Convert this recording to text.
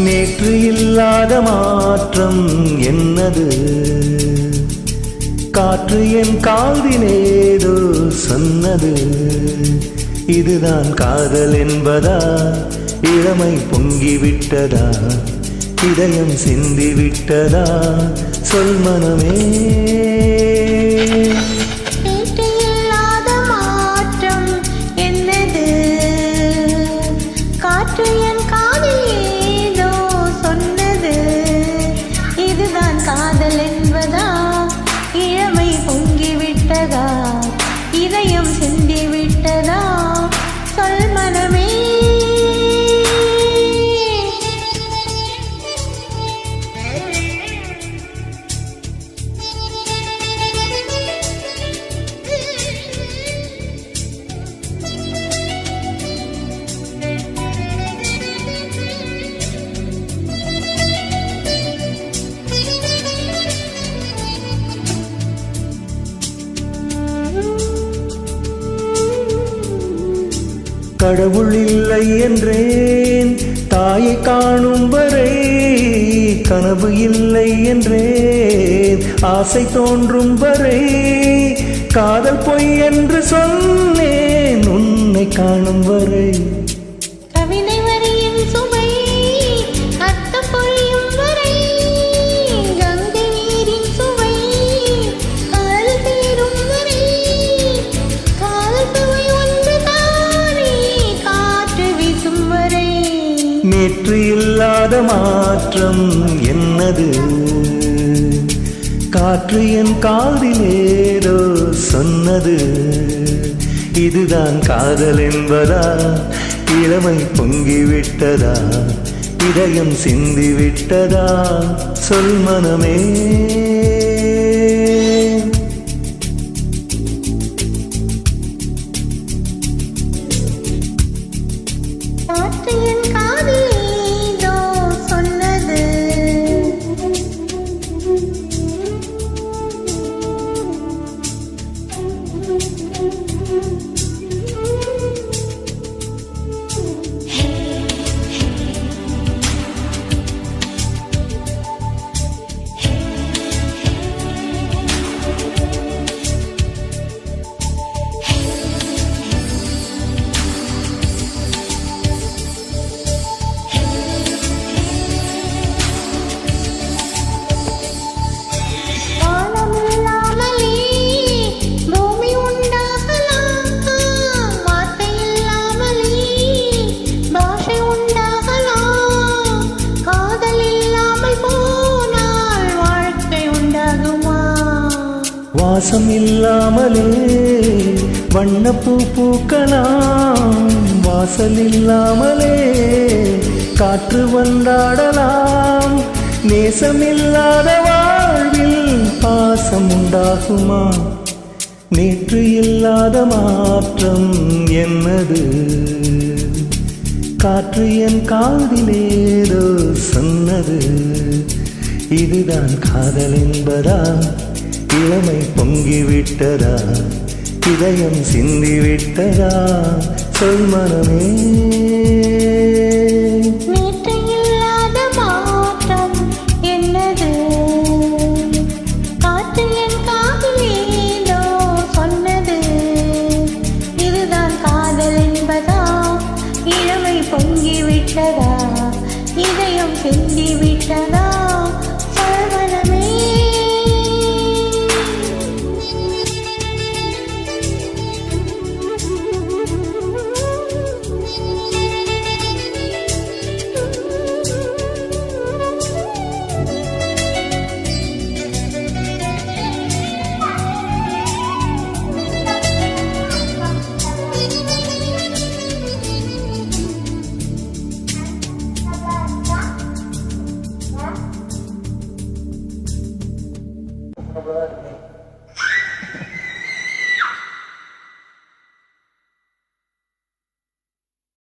நேற்று இல்லாத மாற்றம் என்னது? காற்று என் காதிலேதோ சொன்னது. இதுதான் காதல் என்பதா? இளமை பொங்கிவிட்டதா? இதயம் சிந்திவிட்டதா? சொல் மனமே. காற்று என் காதில் ஏதோ சொன்னது. இதுதான் காதல் என்பதா? இளமை பொங்கிவிட்டதா? இதயம் சிந்திவிட்டதா? சொல் மனமே. கடவுள் இல்லை என்றேன், தாயை காணும் வரை. கனவு இல்லை என்றேன், ஆசை தோன்றும் வரை. காதல் பொய் என்று சொன்னேன், உன்னை காணும் வரை. கவிதை வரியின் சுவை அர்த்தம் புரியும் வரை. கங்கை நீரின் சுவை காதல் தீரும் வரை. காதல் சுவை ஒன்று தானே காற்று வீசும் வரை. நேற்று இல்லாத மாற்றம் என்னது? காற்று என் காதிலேதோ சொன்னது. இதுதான் காதல் என்பதா? இளமை பொங்கிவிட்டதா? இதயம் சிந்திவிட்டதா? சொல் மனமே. காற்று என் காதில் ஏதோ சொன்னது. வாசம் இல்லாமலே வண்ணப்பூ பூக்கலாம். வாசல் இல்லாமலே காற்று வந்தாடலாம். நேசமில்லாத வாழ்வில் பாசம் உண்டாகுமா? நேற்று இல்லாத மாற்றம் என்னது? காற்று என் காதிலேதோ சொன்னது. இதுதான் காதல் என்பதா? இளமை பொங்கிவிட்டதா? இதயம் சிந்திவிட்டதா? சொல் மனமே. நேற்று இல்லாத மாற்றம் என்னது? காற்று என் காதில் ஏதோ சொன்னது. இதுதான் காதல் என்பதா? இளமை பொங்கிவிட்டதா? இதயம் சிந்திவிட்டதா? சொல் மனமே. Brother.